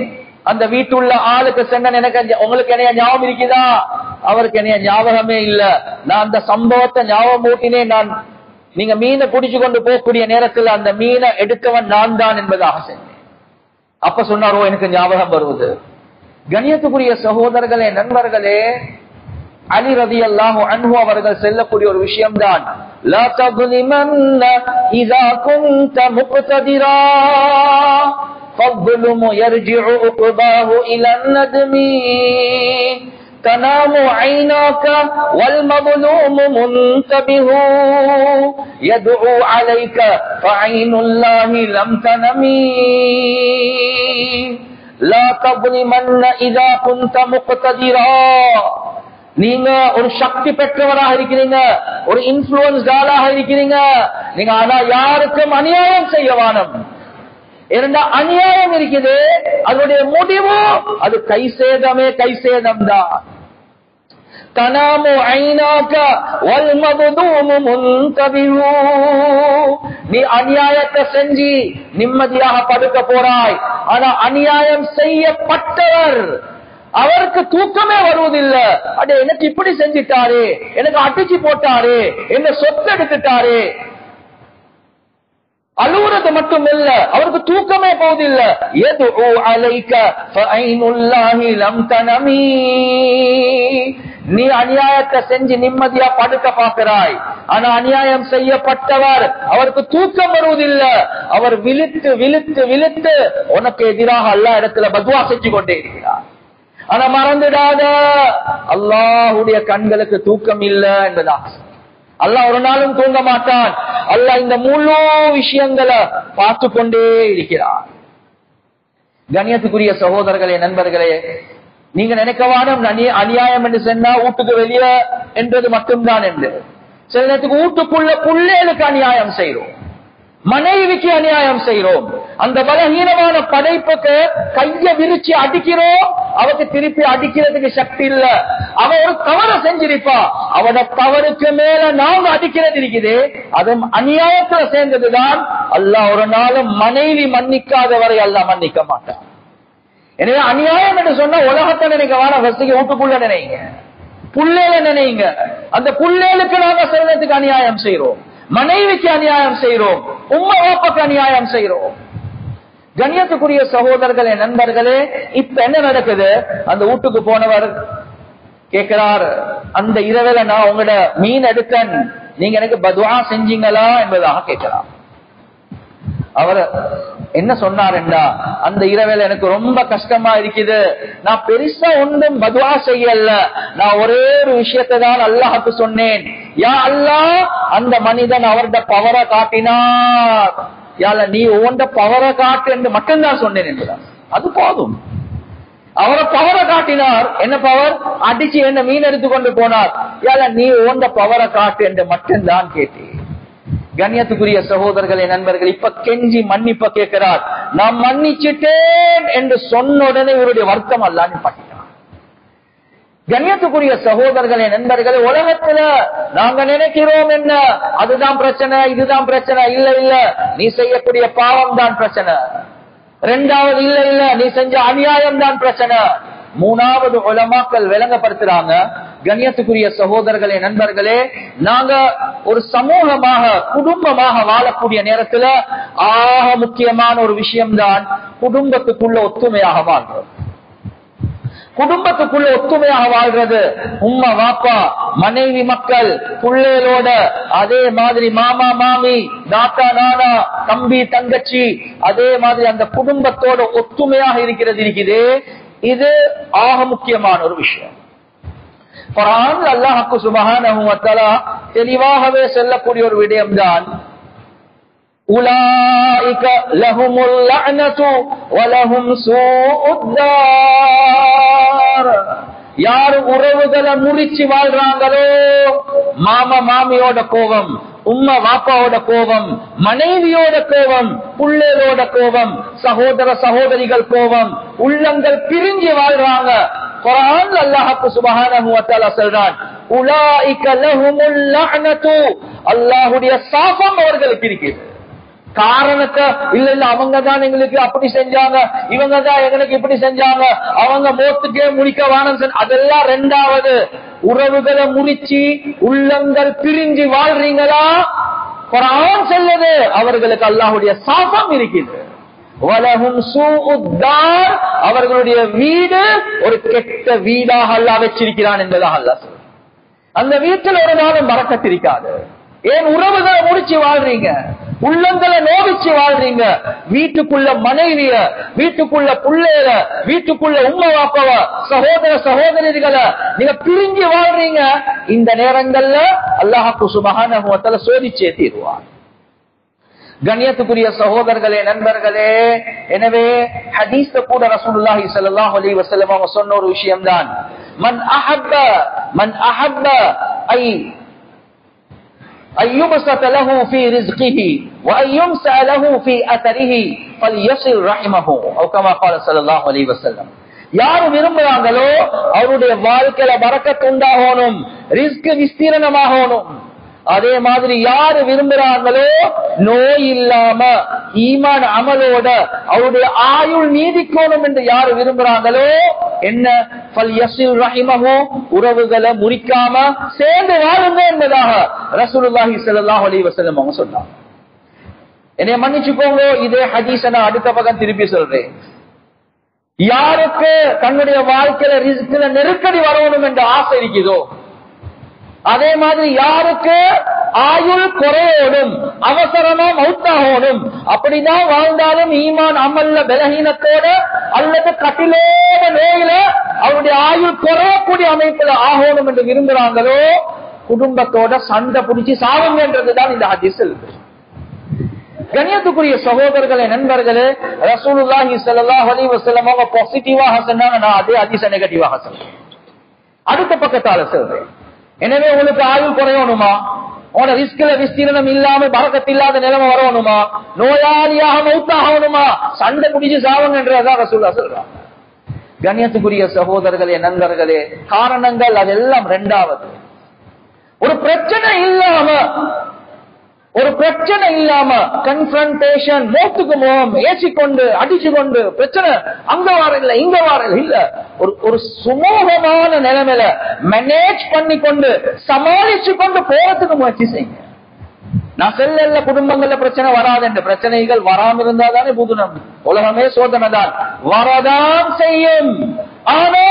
அந்த வீட்டுள்ள ஆளுக்கு சொன்ன, எனக்கு உங்களுக்கு என்னைய ஞாபகம் இருக்குதா? அவருக்கு என்னைய ஞாபகமே இல்ல. நான் அந்த சம்பவத்தை ஞாபகம் ஊட்டினேன். நான் நீங்க மீனை பிடிச்சு கொண்டு போகக்கூடிய நேரத்தில் அந்த மீனை எடுத்தவன் நான் தான் என்பதாக சொன்னேன். அப்ப சொன்னாரோ, எனக்கு ஞாபகம் வருவது. கண்ணியத்துக்குரிய சகோதரர்களே, நண்பர்களே, அலி ரலியல்லாஹு அன்ஹு அவர்கள் சொல்லக்கூடிய ஒரு விஷயம் தான், லா தظلمن اذا كنت مقتدرا فالظلم يرجع عقباه الى الندم تنام عيناك والمظلوم منتبه يدعو عليك فعين الله لم تنمي لا تظلمن اذا كنت مقتدرا. நீங்க ஒரு சக்தி பெற்றவராக இருக்கிறீங்க, ஒரு இன்ஃபுளுன்ஸ் ஆளாக இருக்கிறீங்க, நீங்க ஆனா யாருக்கும் அநியாயம் செய்ய வேணும். இரண்டா அநியாயம் இருக்குது, அதனுடைய முடிவு அது கைசேதமே கைசேதம் தான். தனாமு ஐனாக வல் மதுதுமு முன்தபிஹு, நீ அநியாயத்தை செஞ்சு நிம்மதியாக படுக்க போறாய். ஆனா அநியாயம் செய்யப்பட்டவர் அவருக்கு தூக்கமே வருவதில்லை. அட எனக்கு இப்படி செஞ்சிட்டாரு, எனக்கு அடிச்சு போட்டாரு, என்ன சொத்து எடுத்துட்டாரு, அழுவுறது மட்டும் இல்ல, அவருக்கு தூக்கமே போவதில்லை. யதுஉ அலைக ஃபஐனுல்லாஹி லம் தனமி, நீ அநியாயத்தை செஞ்சு நிம்மதியா படுக்க பார்க்கிறாய். ஆனா அநியாயம் செய்யப்பட்டவர் அவருக்கு தூக்கம் வருவதில்லை. அவர் விழித்து விழித்து விழித்து உனக்கு எதிராக அல்லாஹ் இடத்துல பத்வா செஞ்சு கொண்டே இருக்கிறார். ஆனா மறந்துடாத, அல்லாஹ்வுடைய கண்களுக்கு தூக்கம் இல்லை என்பதா. அல்லாஹ் ஒரு நாளும் தூங்க மாட்டான். அல்லாஹ் இந்த முழு விஷயங்களை பார்த்து கொண்டே இருக்கிறார். கண்ணியத்துக்குரிய சகோதரர்களே, நண்பர்களே, நீங்க நினைக்கவானும் அநியாயம் என்று சொன்னா வீட்டுக்கு வெளியே என்றது மட்டும்தான் என்று. சில நேரத்துக்கு வீட்டுக்குள்ள பிள்ளைகளுக்கு அநியாயம் செய்யறோம், மனைவிக்கு அநியாயம் செய்யறோம். அந்த பலஹீனமான படைப்புக்கு கைய விரிச்சு அடிக்கிறோம், அவருக்கு திருப்பி அடிக்கிறதுக்கு சக்தி இல்ல. அவன் ஒரு தவறை செஞ்சிருப்பா, அவன தவறுக்கு மேல நாங்க அடிக்கிறது இருக்குது, அதுவும் அநியாயத்துல சேர்ந்ததுதான். அல்லாஹ் ஒரு நாளும் மனைவி மன்னிக்காதவரை அல்லாஹ் மன்னிக்க மாட்டான். எனவே அநியாயம் என்று சொன்னா உலகத்தை நினைக்க வேணாம், வீட்டுக்குள்ள நினைங்க, புள்ளையில நினைங்க. அந்த புள்ளைகளுக்கு நாங்க செல்வத்துக்கு அநியாயம் செய்யறோம், மனைவிக்கு அநியாயம் செய்யறோம், உம்மா வாப்பாக்கு அநியாயம் செய்யறோம். கண்ணியத்துக்குரிய சகோதரர்களே, நண்பர்களே, இப்ப என்ன நடக்குது? அந்த வீட்டுக்கு போனவர் கேட்கிறார், அந்த இரவுல நான் உங்களோட மீன் எடுத்தேன், நீங்க எனக்கு பத்வா செஞ்சீங்களா என்பதாக கேட்கிறார். அவர் என்ன சொன்னாருண்டா, அந்த இரவேல எனக்கு ரொம்ப கஷ்டமா இருக்குது, நான் பெருசா ஒன்றும் பத்வா செய்யல, நான் ஒரே ஒரு விஷயத்தை தான் அல்லாஹ்க்கு சொன்னேன், யா அல்லாஹ் அந்த மனிதன் அவருடைய பவரை காட்டினார், யால நீ உண்ட பவரை காட்டு என்று மட்டும்தான் சொன்னேன் என்பதான். அது போதும். அவரை பவரை காட்டினார். என்ன பவர்? அடிச்சு என்ன மீன் எடுத்துக்கொண்டு போனார். யால நீ உண்ட பவரை காட்டு என்று மட்டும்தான் கேட்டேன். கண்ணியத்துக்குரிய சகோதரர்களே, நண்பர்கள், இப்ப கெஞ்சி மன்னிப்ப கேட்கிறார். நான் மன்னிச்சிட்டேன் என்று சொன்ன உடனே இவருடைய வருத்தம் அல்லாஹ் பண்ணிட்டான். கண்ணியத்துக்குரிய சகோதரர்களே, நண்பர்களே, உலகத்துல நாங்க நினைக்கிறோம் என்ன, அதுதான் பிரச்சனை, இதுதான் பிரச்சனை. இல்ல இல்ல, நீ செய்யக்கூடிய பாவம் தான் பிரச்சனை. இரண்டாவது, இல்ல இல்ல, நீ செஞ்ச அநியாயம் தான் பிரச்சனை. மூணாவது, உலமாக்கள் விளங்கப்படுத்துறாங்க. கண்ணியத்துக்குரிய சகோதரர்களே, நண்பர்களே, நாங்க ஒரு சமூகமாக குடும்பமாக வாழக்கூடிய நேரத்துல ஆக முக்கியமான ஒரு விஷயம்தான் குடும்பத்துக்குள்ள ஒத்துமையாக வாழ்றோம். குடும்பத்துக்குள்ள ஒத்துமையாக வாழ்றது, உம்மா வாப்பா, மனைவி மக்கள், பிள்ளைகளோட, அதே மாதிரி மாமா மாமி, தாத்தா நானா, தம்பி தங்கச்சி, அதே மாதிரி அந்த குடும்பத்தோட ஒத்துமையாக இருக்கிறது இருக்குது. இது ஆக முக்கியமான ஒரு விஷயம். குர்ஆன்ல அல்லாஹ் சுப்ஹானஹு வ தஆலா தெளிவாகவே சொல்லக்கூடிய ஒரு விடயம்தான், உலாயிக லஹுமுல் லஅனது வ லஹும் சூஉத் தார். யார் உறவுகளை முறிச்சு வாழ்றாங்களோ, மாமா மாமியோட கோபம், உம்மா வாப்பாவோட கோபம், மனைவியோட கோபம், புள்ளையோட கோபம், சகோதர சகோதரிகள் கோபம், உள்ளங்கள் பிரிஞ்சு வாழ்றாங்க. குர்ஆன்ல அல்லாஹ் சுப்ஹானஹு வ தஆலா சொல்றான், உலாயிக லஹுமுல் லஅனது, அல்லாஹ்வுடைய சாபம் அவர்களுக்கு இருக்குது. காரணத்தை இல்ல இல்ல, அவங்க தான் எங்களுக்கு அப்படி செஞ்சாங்க, இவங்க தான் எங்களுக்கு இப்படி செஞ்சாங்க, அவங்க மோத்துக்கே முடிக்க வானம், அதெல்லாம் ரெண்டாவது. உறவுகளை முறிச்சு உள்ளங்கள் பிரிஞ்சு வாழ்றீங்களா, குர்ஆன் சொல்லுது அவர்களுக்கு அல்லாஹ்வுடைய சாபம் இருக்குது. வலஹும் சூஉத் தார், அவர்களுடைய வீடு ஒரு கெட்ட வீடாக அல்லாஹ் வச்சிருக்கிறான் என்பதாக அல்லாஹ் சொல்றான். அந்த வீட்டில் ஒரு நாளும் பரக்கத் இருக்காது. ஏன்? உறவுகளை முடிச்சு வாழ்றீங்க, உள்ளங்களை நோவிச்சு வாழ்றீங்க. வீட்டுக்குள்ள மனைவிய, வீட்டுக்குள்ள புள்ளைய, வீட்டுக்குள்ள உம்மா வாப்பவ, சகோதர சகோதரிகளை நீங்க பிரிஞ்சு வாழ்றீங்க. இந்த நேரங்கள்ல அல்லாஹ் சுப்ஹானஹு வ தஆலா சோதிச்சே தீருவார். கண்ணியத்துக்குரிய சகோதரர்களே, நண்பர்களே, எனவே ஹதீஸ்ல கூட ரசூலுல்லாஹி ஸல்லல்லாஹு அலைஹி வஸல்லம் அவங்க சொன்ன ஒரு விஷயம்தான், மன் அஹப்ப أيبسط له في رزقه وأن يمسأ له في أثره فليصل رحمه أو كما قال صلى الله عليه وسلم. யார் விரும்புறாங்களோ அவருடைய வாழ்க்கையில பரக்கத் உண்டாகணும், ரிஸ்க் விஸ்தீரணமாகணும். அதே மாதிரி யாரு விரும்புறாங்களோ நோய் இல்லாம ஈமான் அமலோட அவருடைய ஆயுள் நீதிக்கணும் என்று யாரு விரும்புறாங்களோ என்ன ஃபல்யஸில் ரஹிமஹு, உறவுகளை முறிக்காம சேர்ந்து வாழுங்க என்பதாக ரசூலுல்லாஹி ஸல்லல்லாஹு அலைஹி வஸல்லம் அவங்க சொன்னாங்க. என்னைய மன்னிச்சுக்கோங்க, இதே ஹதீஸை நான் அடுத்த பக்கம் திருப்பி சொல்றேன். யாருக்கு தன்னுடைய வாழ்க்கையில ரிஸ்க்ல நெருக்கடி வரணும் என்ற ஆசை இருக்குதோ, அதே மாதிரி யாருக்கு ஆயுள் குறையோடும் அவசரமா மௌத்தாகணும், அப்படிதான் வாழ்ந்தாலும் ஈமான் அமல்ல பலஹீனத்தோட அல்லது கட்டிலோட நோயில அவருடைய ஆயுள் குறையக்கூடிய அமைப்புல ஆகணும் என்று விரும்புறாங்களோ குடும்பத்தோட சண்டை பிடிச்சி சாவுங்கன்றதுதான் இந்த ஹதீஸ் இருக்கு. கண்ணியத்துக்குரிய சகோதரர்களே, நண்பர்களே, ரசூலுல்லாஹி ஸல்லல்லாஹு அலைஹி வஸல்லம் அவங்க பாசிட்டிவாக சொன்னாங்க, நான் அதே ஹதீஸை நெகட்டிவாக சொல்றேன். அடுத்த பக்கத்தால சொல்றேன். எனவே உங்களுக்கு ஆயுள் குறையணுமா, உன ரிஸ்க்ல விஸ்தீரணம் இல்லாம பரக்கத் இல்லாத நிலைமை வரணுமா, நோயாளியாக மௌத்தாகணுமா, சண்டை பிடிச்சு சாவுங்கன்றதான் ரசூலுல்லாஹ் சொல்றாங்க. கண்ணியத்துக்குரிய சகோதரர்களே, நண்பர்களே, காரணங்கள் அதெல்லாம் இரண்டாவது. ஒரு பிரச்சனை இல்லாம கன்ஃபரன்டேஷன், மோத்துக்கு முகம் ஏற்றிக்கொண்டு அடிச்சு கொண்டு பிரச்சனை அங்க வாரல இங்க வாரல இல்ல, ஒரு சுமூகமான நிலைமையில மேனேஜ் பண்ணி கொண்டு சமாளிச்சு கொண்டு போறதுக்கு முயற்சி செய்யுங்க. நான் செல்ல குடும்பங்கள்ல பிரச்சனை வராது என்று, பிரச்சனைகள் வராம இருந்தா தானே புதுனம், உலகமே சோதனை தான், வரதான் செய்யும். ஆனா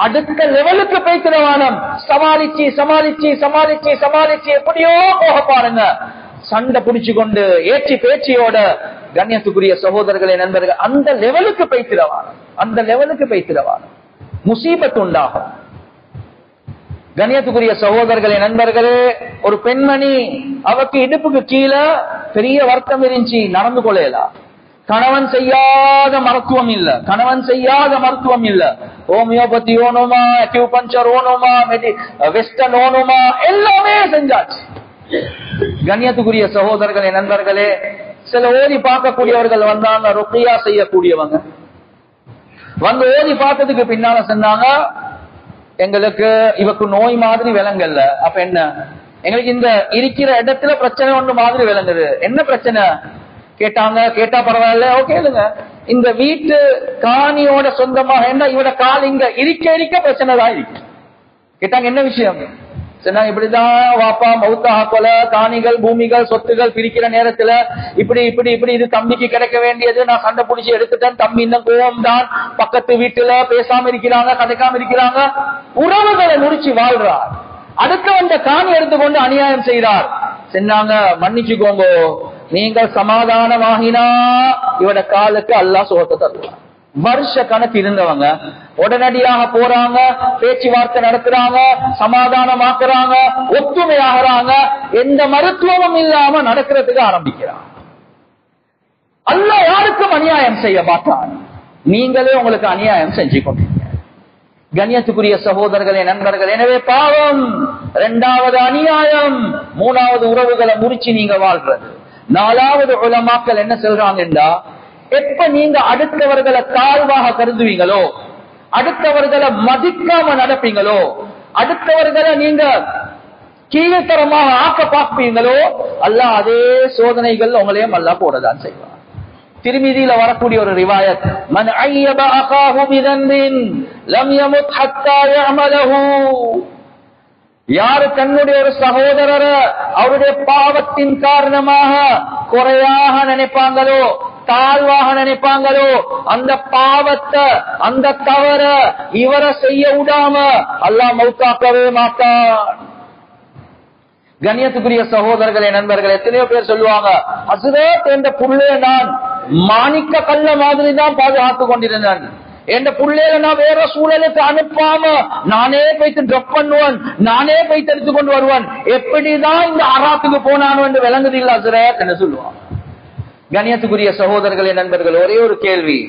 அடுத்த லெவலுக்கு போய்க்கிறவானம் சமாளிச்சு சமாளிச்சு சமாளிச்சு சமாளிச்சு எப்படியோ போக பாருங்க, சண்டை பிடிச்சு கொண்டு ஏற்றி பேச்சியோட. கண்ணியத்துக்குரிய சகோதரர்களே, நண்பர்கள், அந்த லெவலுக்கு போய்க்கிறவானம் முசீபத் உண்டாகும். கண்ணியத்துக்குரிய சகோதரர்களே, நண்பர்களே, ஒரு பெண்மணி அவருக்கு இடுப்புக்கு கீழே பெரிய வருத்தம் இருந்துச்சு, நடந்து கொள்ளலாம். கணவன் செய்யாத மருத்துவம் இல்ல, ஹோமியோபதி ஓணுமா, அக்யூபஞ்சர் ஓணுமா, வெஸ்டர்ன் ஓணுமா, எல்லாமே செஞ்சாச்சு. கண்ணியத்துக்குரிய சகோதரர்களே, நண்பர்களே, சில ஓதி பார்க்கக்கூடியவர்கள் வந்தாங்க, ருக்கியா செய்யக்கூடியவங்க வந்து ஓதி பார்த்ததுக்கு பின்னால சொன்னாங்க, எங்களுக்கு இவக்கு நோய் மாதிரி விளங்கல்ல. அப்ப என்ன, எங்களுக்கு இந்த இருக்கிற இடத்துல பிரச்சனை ஒண்ணு மாதிரி விளங்குது. என்ன பிரச்சனை கேட்டாங்க. கேட்டா பரவாயில்ல, ஓகே இல்லைங்க, இந்த வீட்டு காணியோட சொந்தமாக என்ன இவட கால் இங்க இருக்க பிரச்சனை தான் இருக்கு. கேட்டாங்க என்ன விஷயம், சொன்னாங்க இப்படிதான் வாப்பா மௌத்தாக கொலை, காணிகள் பூமிகள் சொத்துகள் பிரிக்கிற நேரத்துல இப்படி இப்படி இப்படி இது தம்பிக்கு கிடைக்க வேண்டியது, நான் சண்டை பிடிச்சி எடுத்துட்டேன், தம்பி இன்னும் கோவம் தான், பக்கத்து வீட்டுல பேசாம இருக்கிறாங்க, கதைக்காம இருக்கிறாங்க, உறவுகளை முடிச்சு வாழ்றார். அடுத்து வந்த காணி எடுத்துக்கொண்டு அநியாயம் செய்கிறார். சொன்னாங்க மன்னிச்சுக்கோங்க, நீங்கள் சமாதானமாகினா இவட காலுக்கு அல்லாஹ் சுகத்தை தருவார். வருஷ கணக்கு இருந்தவங்க உடனடியாக போறாங்க, பேச்சுவார்த்தை நடத்துறாங்க, சமாதானமாக்குறாங்க, ஒத்துமையாகிறாங்க, எந்த மருத்துவமும் இல்லாம நடக்கிறதுக்கு ஆரம்பிக்கிறாங்க. அல்லாஹ் யாருக்கும் அநியாயம் செய்ய மாட்டான், நீங்களே உங்களுக்கு அநியாயம் செஞ்சு கொண்டீங்க. கண்ணியத்துக்குரிய சகோதரர்களே, நண்பர்கள், எனவே பாவம் இரண்டாவது அநியாயம், மூணாவது உறவுகளை முறிச்சு நீங்க வாழ்றது. நாலாவது உலமாக்கள் என்ன சொல்றாங்கன்றா, எப்ப நீங்க அடுத்தவர்களை தாழ்வாக கருதுவீங்களோ, அடுத்தவர்களை மதிக்காம நடப்பீங்களோ, அடுத்தவர்களை நீங்க கீழ்த்தரமாக ஆக்க பார்ப்பீங்களோ, அல்லாஹ் அதே சோதனைகள் உங்களையும் அல்லாஹ் போடதான் செய்வார். திருமிதியில வரக்கூடிய ஒரு ரிவாயத், மன் ஐயப அகாஹு பிதன்பின் லம் யமுத் ஹத்தா யஅமலஹு, யாரு தன்னுடைய ஒரு சகோதரரை அவருடைய பாவத்தின் காரணமாக குறையாக நினைப்பாங்களோ, தாழ்வாக நினைப்பாங்களோ, அந்த பாவத்தை அந்த தவற இவரை செய்ய விடாம அல்லாஹ் மௌத்தாக்கவே மாட்டான். கண்ணியத்துக்குரிய சகோதரர்களே, நண்பர்கள், எத்தனையோ பேர் சொல்லுவாங்க, ஹஸ்ரத் என்ற புள்ளே நான் மாணிக்க கல்ல மாதிரி தான் பாதுகாத்து கொண்டிருந்தேன், என் புள்ளையில நான் வேற சூழலுக்கு அனுப்பாம நானே போய்த்து ட்ரப் பண்ணுவேன், நானே போய்த்து எடுத்து கொண்டு வருவேன், எப்படிதான் இந்த அராத்துக்கு போனானோ என்று விளங்குது இல்ல ஹஸ்ரத் என்று சொல்லுவான். கண்ணியத்துக்குரிய சகோதரர்களே, நண்பர்கள், ஒரே ஒரு கேள்வி,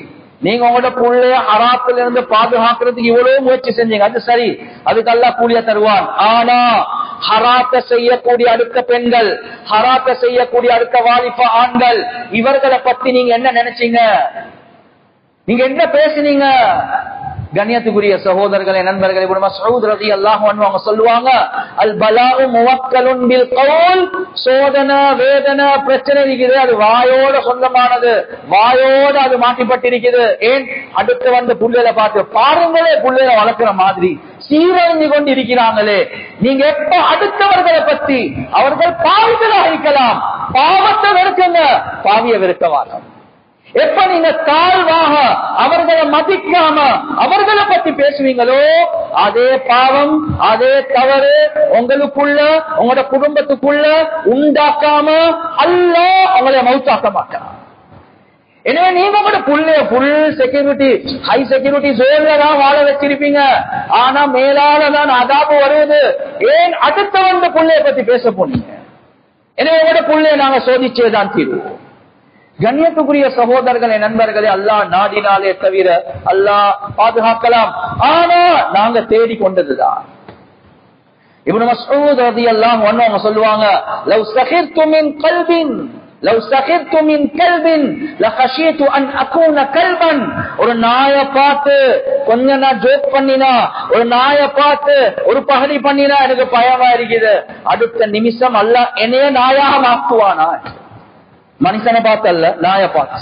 நீங்க உங்களோட புள்ளைய ஹராத்துல இருந்து பாதுகாக்கிறதுக்கு இவ்வளவு முயற்சி செஞ்சீங்க, அது சரி, அதுக்கு அல்லாஹ் கூலிய தருவான். ஆனா ஹராத்த செய்யக்கூடிய அடுத்த பெண்கள், ஹராத்த செய்யக்கூடிய அடுத்த வாலிப ஆண்கள், இவர்களை பத்தி நீங்க என்ன நினைச்சீங்க? நீங்க என்ன பேசுனீங்க? கண்ணியத்துக்குரிய சகோதரர்களே, நண்பர்களே, இப்னு மஸ்ஊத் ரலியல்லாஹு அன்ஹு அவங்க சொல்லுவாங்க, அல் பலாஉ முவக்கலுன் பில் கவுல், சோதனை வேதனை பிரச்சனை இருக்குது, அது வாயோட சொந்தமானது, வாயோட அது மாட்டிப்பட்டிருக்குது. ஏன்? அடுத்து வந்து புள்ளையில பார்த்து பாருங்களே, புள்ளையில வளர்க்கிற மாதிரி சீரழிஞ்சு கொண்டு இருக்கிறாங்களே. நீங்க எப்ப அடுத்தவர்களை பத்தி, அவர்கள் பாவிகளாக இருக்கலாம், பாவத்தை வெறுக்குங்க, பாவிய வெறுக்கவாங்க. எப்ப நீங்க தாழ்வாக அவர்களை மதிக்காம அவர்களை பத்தி பேசுவீங்களோ, அதே பாவம் அதே தவறு உங்களுக்குள்ள உங்களோட குடும்பத்துக்குள்ள உண்டாக்காம அல்லாஹ் உங்களை மௌத்தாக்க மாட்டான். எனவே நீங்க உங்களோட புள்ளைய புல் செக்யூரிட்டி ஹை செக்யூரிட்டி ஜோன்ல தான் வாழ வச்சிருப்பீங்க, ஆனா மேலாலதான் அதாபு வருவது. ஏன்? அடுத்த வந்த புள்ளைய பத்தி பேச போனீங்க. எனவே உங்களோட புள்ளைய நாங்க சோதிச்சேதான் தீர்வோம். கண்ணியத்துக்குரிய சகோதரர்களே, நண்பர்களே, அல்லாஹ் நாடினாலே தவிர அல்லாஹ் பாதுகாக்கலாம், ஆனா நாங்க தேடி கொண்டதுதான். இப்னு மஸ்ஊத் ரலியல்லாஹு அன்ஹு அவங்க சொல்லுவாங்க, லவ் சகிர்து மின் கல்பின் லவ் சகிர்து மின் கல்பின் லகஷீது அன் அகூன கல்பன். ஒரு நாயை பார்த்து கொஞ்சம் நான் ஜோக் பண்ணினா, ஒரு நாயை பார்த்து ஒரு பகடி பண்ணினா எனக்கு பயமா இருக்குது, அடுத்த நிமிஷம் அல்லாஹ் என்னைய நாயாக மாற்றுவானா? மனுஷனை பார்த்து அல்ல, நாயை பார்த்து.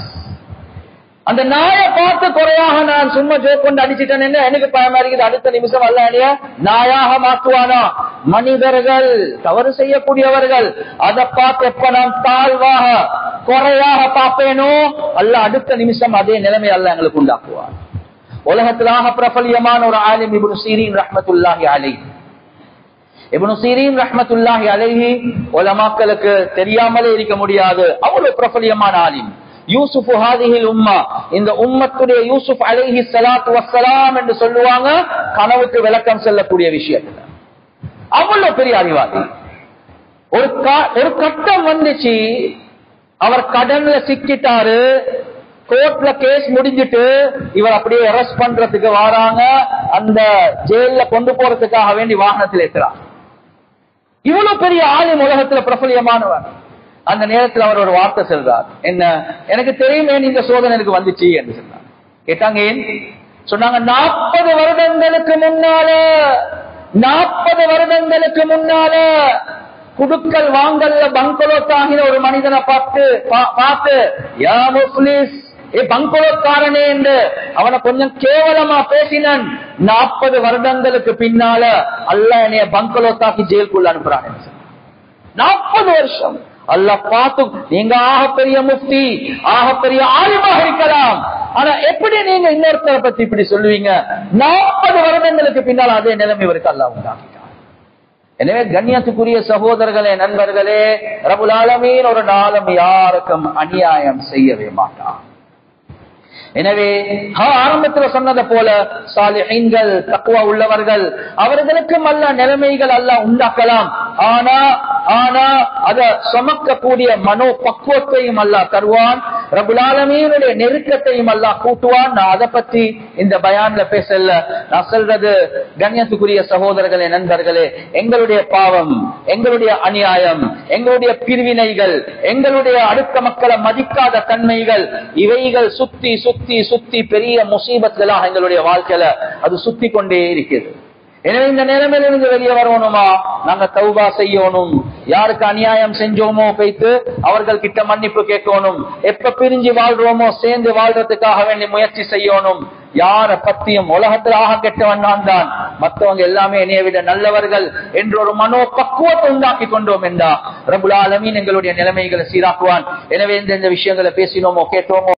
அந்த நாயை பார்த்து குறையாக நான் சும்மா ஜோக் கொண்டு அடிச்சுட்டேன்னு எனக்கு பயமா இருக்குது, அடுத்த நிமிஷம் அல்ல என்னைய நாயாக மாற்றுவானா? மனிதர்கள் தவறு செய்யக்கூடியவர்கள், அதை பார்த்து எப்ப நான் தாழ்வாக குறையாக பார்ப்பேனோ அல்ல அடுத்த நிமிஷம் அதே நிலைமை அல்ல எங்களுக்கு உண்டாக்குவார். உலகத்திலாக பிரபலியமான ஒரு ஆலிம் இப்னு சீரீன் ரஹ்மத்துல்லாஹி அலைஹி. இப்னு சீரீன் ரஹ்மத்துல்லாஹி அலைஹி உலமாக்களுக்கு தெரியாமலே இருக்க முடியாது, அவ்வளவு பிரபலியமான ஆலிம். யூசுப் ஹாதிஹில் உம்மா, இந்த உம்மத்துடைய யூசுப் அலைஹி ஸலாத்து வஸ்ஸலாம் என்று சொல்லுவாங்க, கனவுக்கு விளக்கம் சொல்லக்கூடிய விஷயத்துல அவ்வளவு பெரிய அறிவாளி. ஒரு கட்டம் வந்துச்சு, அவர் கடன்ல சிக்கிட்டாரு, கோர்ட்ல கேஸ் முடிஞ்சிட்டு இவர் அப்படியே அரெஸ்ட் பண்றதுக்கு வராங்க, அந்த ஜெயில கொண்டு போறதுக்காக வேண்டி வாகனத்தில் ஏற்றுறாங்க. இவ்வளவு பெரிய ஆலிம், உலகத்துல பிரபலியமானவர். அந்த நேரத்தில் அவர் ஒரு வார்த்தை சொல்றார், என்ன? எனக்கு தெரியுமே இந்த சோதனை எனக்கு வந்துச்சு என்று சொன்னார். கேட்டாங்க ஏன்? சொன்னாங்க, 40 வருடங்களுக்கு முன்னால குடுக்கல் வாங்கல்ல பங்களோத்தாகின ஒரு மனிதனை பார்த்து யா முஃப்லிஸ், பங்களோக்காரனே என்று அவனை கொஞ்சம் கேவலமா பேசினான். 40 வருடங்களுக்கு பின்னால அல்லாஹ் என்னைய பங்களோத்தாக்கி ஜெயிலுக்குள்ள அனுப்புறான். 40 வருஷம் அல்லாஹ் பார்த்து. நீங்க ஆகப்பெரிய முஃப்தி, ஆகப்பெரிய ஆலிமாக இருக்கலாம், ஆனா எப்படி நீங்க இன்னொருத்தரை பத்தி இப்படி சொல்லுவீங்க? 40 வருடங்களுக்கு பின்னால் அதே நிலைமை இவருக்கு அல்லாஹ் உண்டாக்கிட்டான். எனவே கண்ணியத்துக்குரிய சகோதரர்களே, நண்பர்களே, ரப்புல் ஆலமீன் ஒரு நாளும் யாருக்கும் அநியாயம் செய்யவே மாட்டான். எனவே ஆரம்பத்தில் சொன்னதை போல சாலிஹீன்கள், தக்வா உள்ளவர்கள், அவர்களுக்கும் அல்ல நிலைமைகள் அல்லாஹ் உண்டாக்கலாம். ஆனா அத சுமக்கக்கூடிய மனோ பக்குவத்தையும் அல்லாஹ் தருவான். ரப்புல் ஆலமீனுடைய நெருக்கத்தையும் அல்லாஹ் கூட்டுவான். நான் அதை பத்தி இந்த பயான்ல பேசல. நான் சொல்றது கண்ணியத்துக்குரிய சகோதரர்களே, நண்பர்களே, எங்களுடைய பாவம், எங்களுடைய அநியாயம், எங்களுடைய பிரிவினைகள், எங்களுடைய அடுத்த மக்களை மதிக்காத தன்மைகள், இவைகள் சுத்தி சுத்தி சுத்தி பெரிய முசீபத்களாக எங்களுடைய வாழ்க்கையில அது சுத்தி கொண்டே இருக்கிறது. எனவே இந்த நிலைமையில இருந்து வெளியே வரணுமா, நாங்க தௌபா செய்யணும். யாருக்கு அநியாயம் செஞ்சோமோ போய்த்து அவர்கள் கிட்ட மன்னிப்பு கேட்கணும். எப்ப பிரிஞ்சு வாழ்றோமோ சேர்ந்து வாழ்றதுக்காக வேண்டி முயற்சி செய்யணும். யார பத்தியும் உலகத்தில் ஆக கெட்டவன் நான் தான், மற்றவங்க எல்லாமே என்னைய விட நல்லவர்கள் என்ற ஒரு மனோ பக்குவத்தை உண்டாக்கி கொண்டோம் என்றா ரப்புல் ஆலமீன் எங்களுடைய நிலைமைகளை சீராக்குவான். எனவே இந்த விஷயங்களை பேசினோமோ கேட்டோமோ